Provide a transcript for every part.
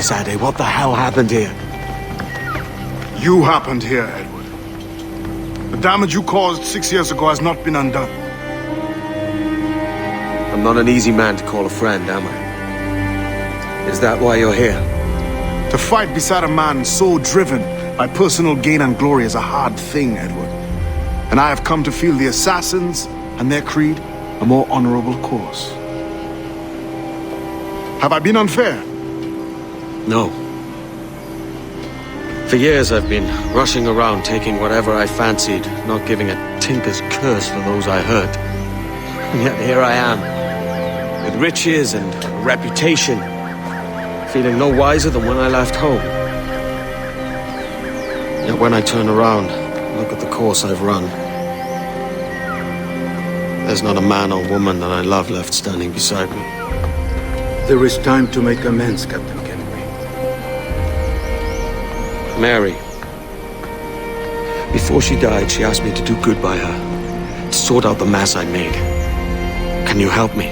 Sade. What the hell happened here? You happened here, Edward. The damage you caused 6 years ago has not been undone. I'm not an easy man to call a friend, am I? Is that why you're here? To fight beside a man so driven by personal gain and glory is a hard thing, Edward. And I have come to feel the Assassins and their creed a more honorable course. Have I been unfair? No. For years I've been rushing around taking whatever I fancied, not giving a tinker's curse for those I hurt. And yet here I am, with riches and reputation, feeling no wiser than when I left home. Yet when I turn around, look at the course I've run. There's not a man or woman that I love left standing beside me. There is time to make amends, Captain Kenway. Mary. Before she died, she asked me to do good by her, to sort out the mess I made. Can you help me?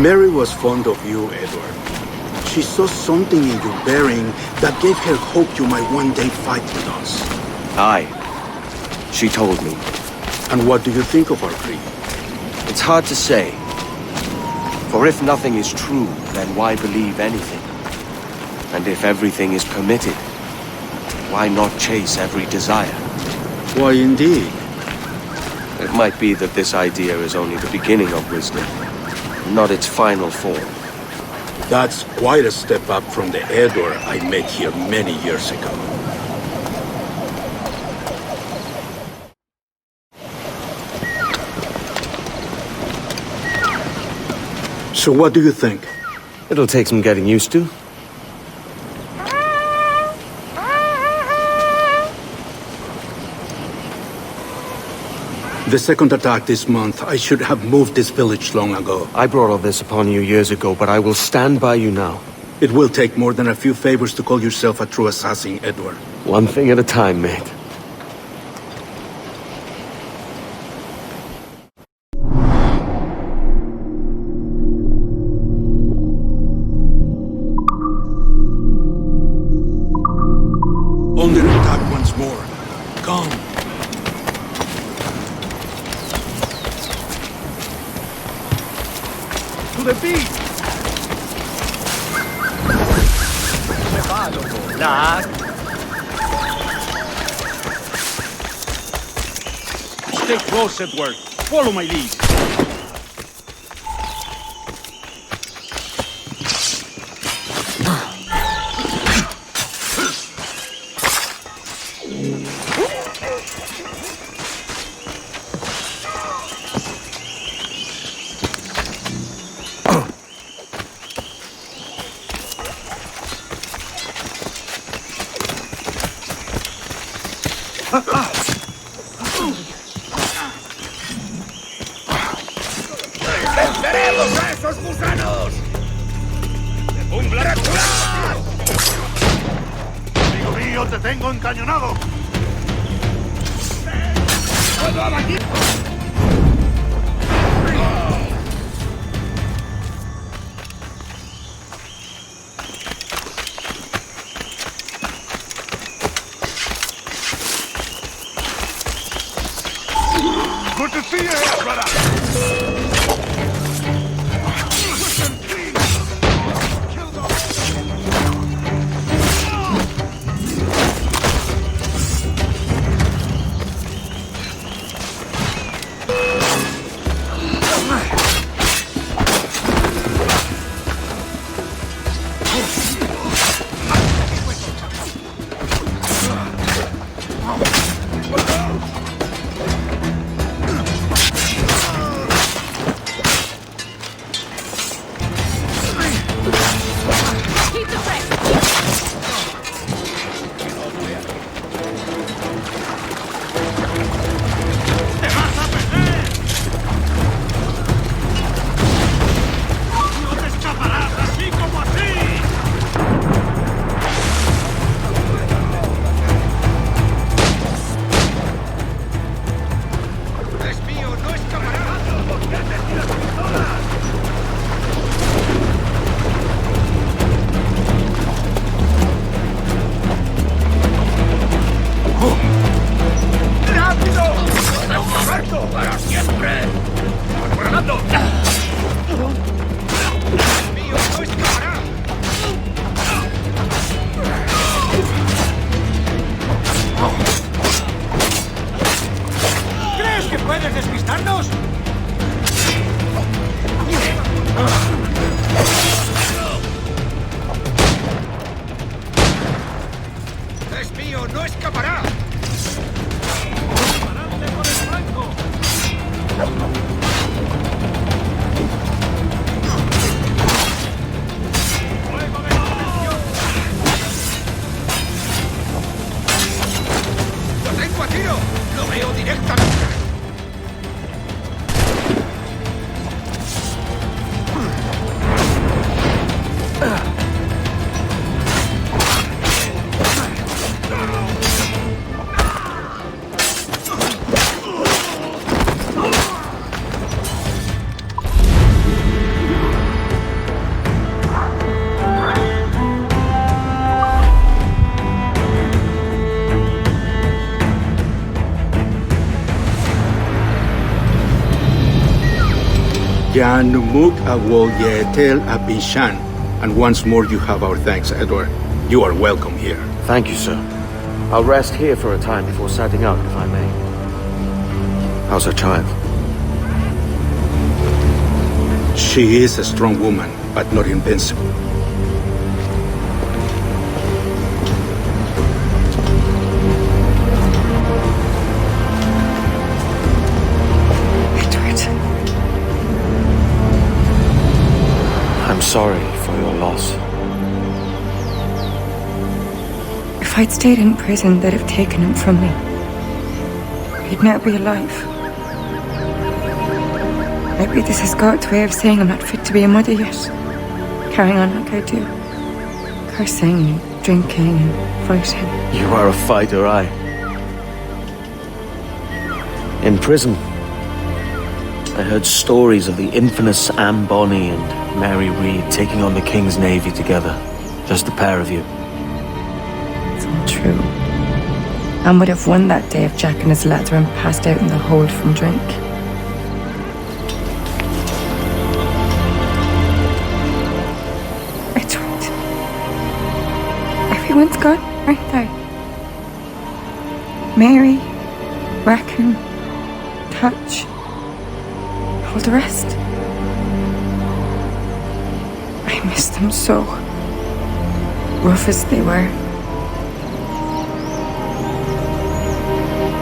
Mary was fond of you, Edward. She saw something in your bearing that gave her hope you might one day fight with us. Aye. She told me. And what do you think of our creed? It's hard to say. For if nothing is true, then why believe anything? And if everything is permitted, why not chase every desire? Why, indeed. It might be that this idea is only the beginning of wisdom, not its final form. That's quite a step up from the Edward I met here many years ago. So what do you think? It'll take some getting used to. The second attack this month, I should have moved this village long ago. I brought all this upon you years ago, but I will stand by you now. It will take more than a few favors to call yourself a true assassin, Edward. One thing at a time, mate. Under attack once more. Come. To the beat! Stay close, Edward. Follow my lead. ¡Venceremos a esos gusanos! ¡Un Blackbeard! Amigo mío, te tengo encañonado. ¡Todo aquí! Good to see you here, brother. despistarnos? ¡Es mío! ¡No escapará! ¡Disparadle por el flanco! ¡Fuego de presión! ¡Lo tengo a tiro! ¡Lo veo directamente! Jan Muk Awol Yetel Abishan. And once more you have our thanks, Edward. You are welcome here. Thank you, sir. I'll rest here for a time before setting out, if I may. How's her child? She is a strong woman, but not invincible. I'm sorry for your loss. If I'd stayed in prison, they'd have taken him from me. He'd now be alive. Maybe this is God's way of saying I'm not fit to be a mother yet. Carrying on like I do. Cursing and drinking and fighting. You are a fighter, aye. In prison, I heard stories of the infamous Anne Bonny and Mary Read taking on the King's Navy together. Just the pair of you. It's all true. Anne would have won that day if Jack and his lads were passed out in the hold from drink. Edward. Everyone's gone, aren't they? Mary, Bracken, Touch, all the rest. I miss them so. Rough as they were.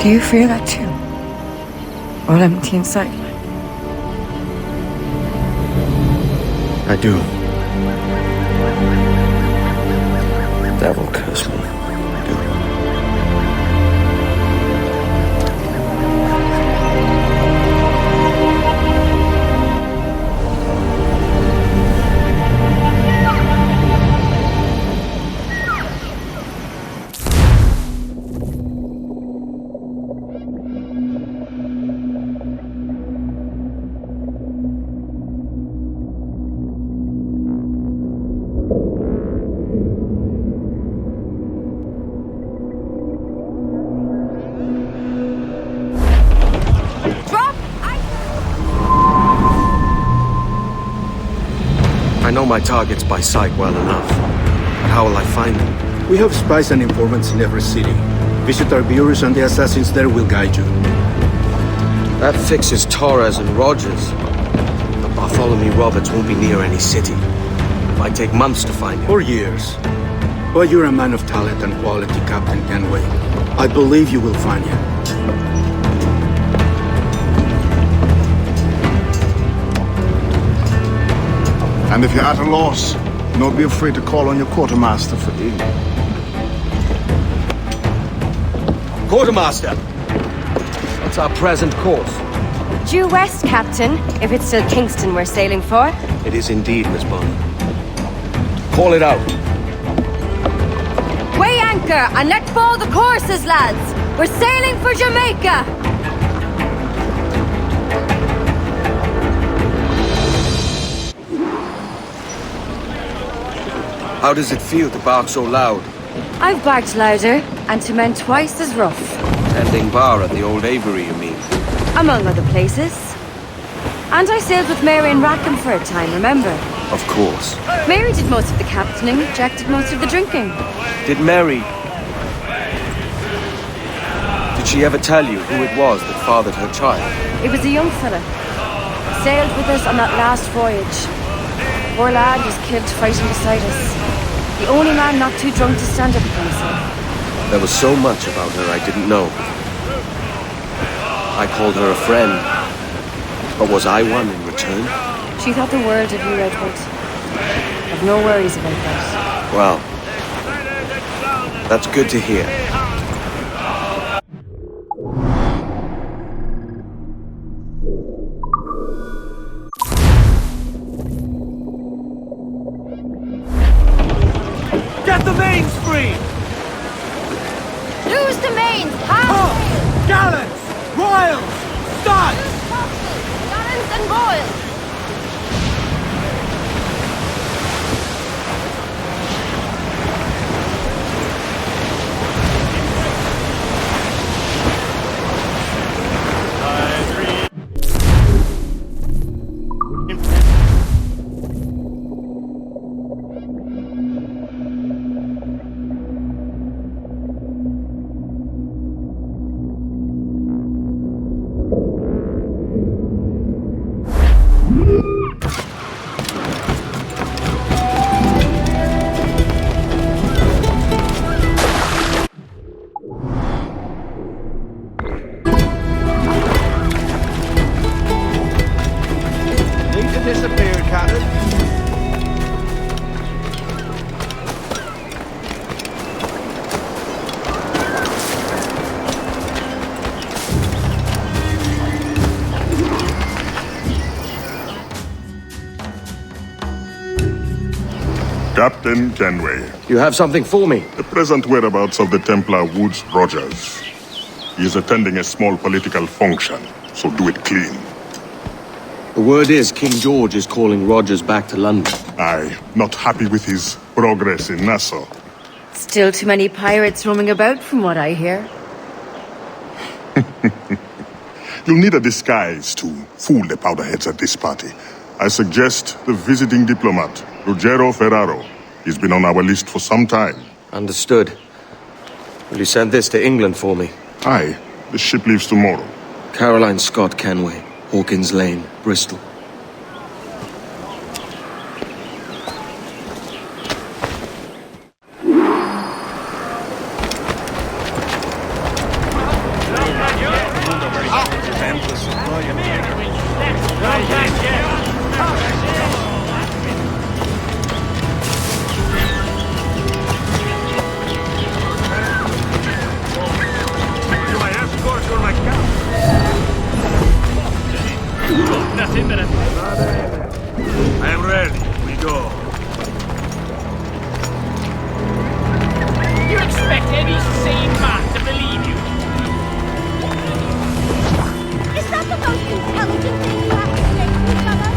Do you feel that too? All empty inside? I do. Devil curse me. I do. I know my targets by sight well enough, but how will I find them? We have spies and informants in every city. Visit our bureaus and the assassins there will guide you. That fixes Torres and Rogers. But Bartholomew Roberts won't be near any city. It might take months to find him. Or years. But you're a man of talent and quality, Captain Kenway. I believe you will find him. And if you're at a loss, don't be afraid to call on your quartermaster for aid. Quartermaster! What's our present course? Due west, Captain, if it's still Kingston we're sailing for. It is indeed, Miss Bonny. Call it out. Weigh anchor and let fall the courses, lads! We're sailing for Jamaica! How does it feel to bark so loud? I've barked louder, and to men twice as rough. Tending bar at the old Avery, you mean? Among other places. And I sailed with Mary and Rackham for a time, remember? Of course. Mary did most of the captaining, Jack did most of the drinking. Did Did she ever tell you who it was that fathered her child? It was a young fella. Sailed with us on that last voyage. Poor lad was killed fighting beside us. The only man not too drunk to stand up for himself. There was so much about her I didn't know. I called her a friend. But was I one in return? She thought the world of you, Edward. I've no worries about that. Well, that's good to hear. Get the mains free! Lose the mains! Pumps! Gallants! Royals! Studs! Gallants and royals! Disappeared, Captain. Captain Kenway. You have something for me? The present whereabouts of the Templar Woods Rogers. He is attending a small political function, so do it clean. The word is King George is calling Rogers back to London. Aye, not happy with his progress in Nassau. Still too many pirates roaming about from what I hear. You'll need a disguise to fool the powderheads at this party. I suggest the visiting diplomat, Ruggiero Ferraro. He's been on our list for some time. Understood. Will you send this to England for me? Aye, the ship leaves tomorrow. Caroline Scott Kenway, Hawkins Lane, Bristol. I am ready. We go. You expect any sane man to believe you? Is that the most intelligent thing you have to say to each other?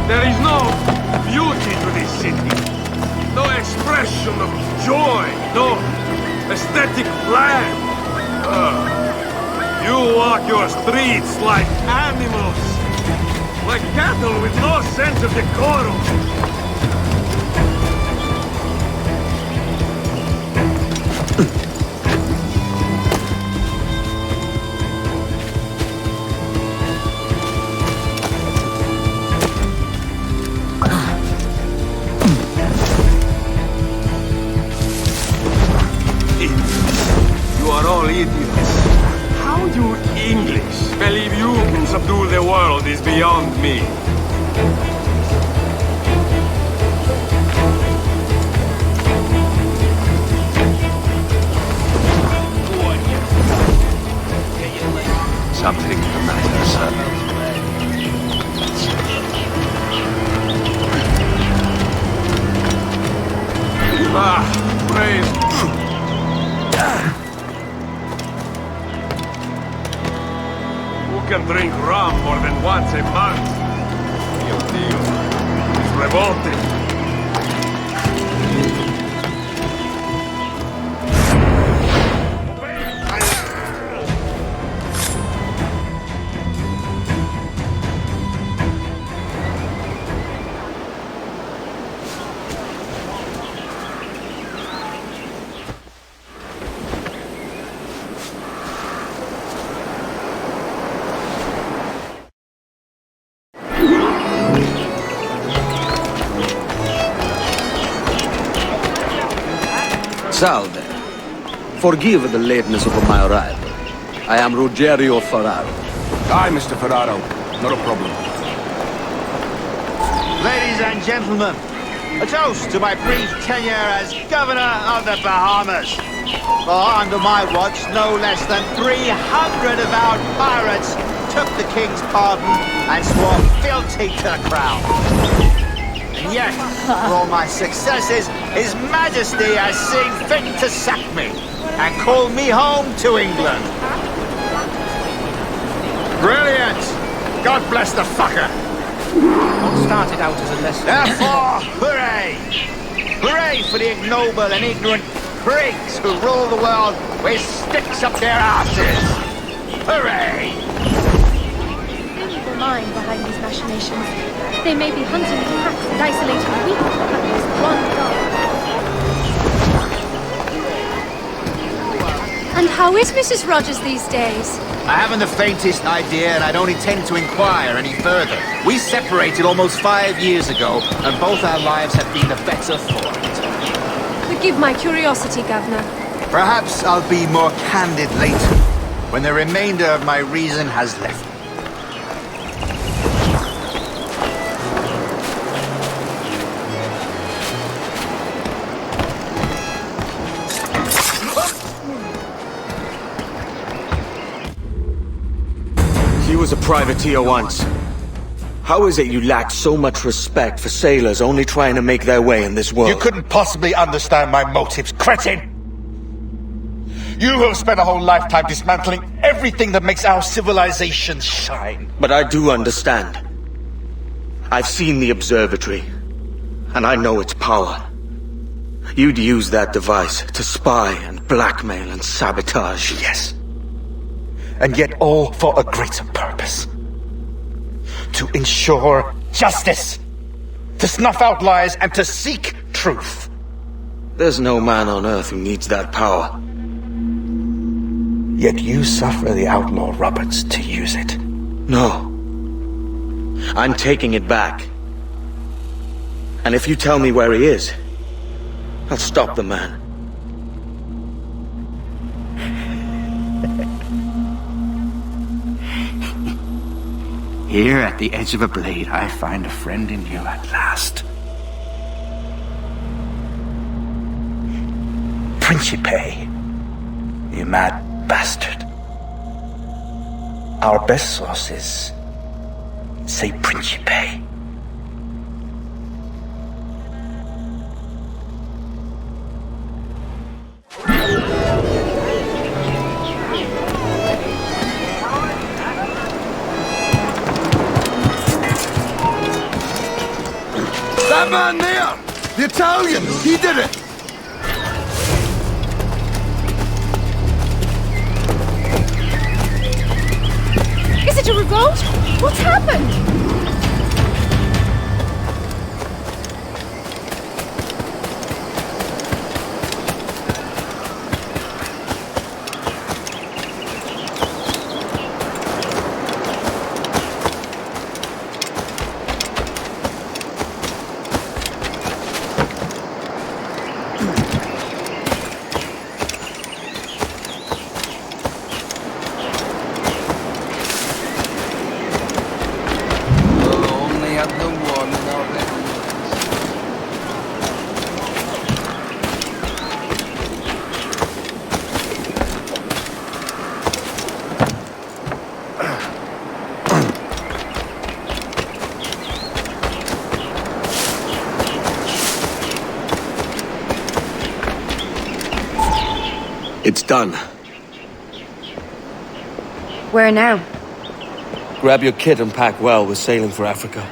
There is no beauty to this city. No expression of joy. No aesthetic plan. You walk your streets like animals. Like cattle with no sense of decorum. You are all idiots. How you English believe you can subdue the world is beyond me. Something the matter, sir. Praise. Who can drink rum more than once a month? Mio Dio. It's revolting. Salve. Forgive the lateness of my arrival. I am Rogerio Ferraro. Hi, Mr. Ferraro. Not a problem. Ladies and gentlemen, a toast to my brief tenure as Governor of the Bahamas. For under my watch, no less than 300 avowed pirates took the King's pardon and swore fealty to the Crown. And yet, for all my successes, His Majesty has seen fit to sack me and call me home to England. Brilliant! God bless the fucker! What started out as a lesson... Therefore, hooray! Hooray for the ignoble and ignorant prigs who rule the world with sticks up their asses! Hooray! The evil mind behind these machinations. They may be hunting packs and isolating weak, but there's one goal. And how is Mrs. Rogers these days? I haven't the faintest idea, and I don't intend to inquire any further. We separated almost 5 years ago, and both our lives have been the better for it. Forgive my curiosity, Governor. Perhaps I'll be more candid later, when the remainder of my reason has left me. He was a privateer once. How is it you lack so much respect for sailors only trying to make their way in this world? You couldn't possibly understand my motives, cretin! You have spent a whole lifetime dismantling everything that makes our civilization shine. But I do understand. I've seen the observatory, and I know its power. You'd use that device to spy and blackmail and sabotage. Yes. And yet all for a greater purpose. To ensure justice. To snuff out lies and to seek truth. There's no man on Earth who needs that power. Yet you suffer the outlaw Roberts to use it. No. I'm taking it back. And if you tell me where he is, I'll stop the man. Here at the edge of a blade, I find a friend in you at last. Principe, you mad bastard. Our best sources say Principe. That man there! The Italian! He did it! Is it a revolt? What's happened? It's done. Where now? Grab your kit and pack well. We're sailing for Africa.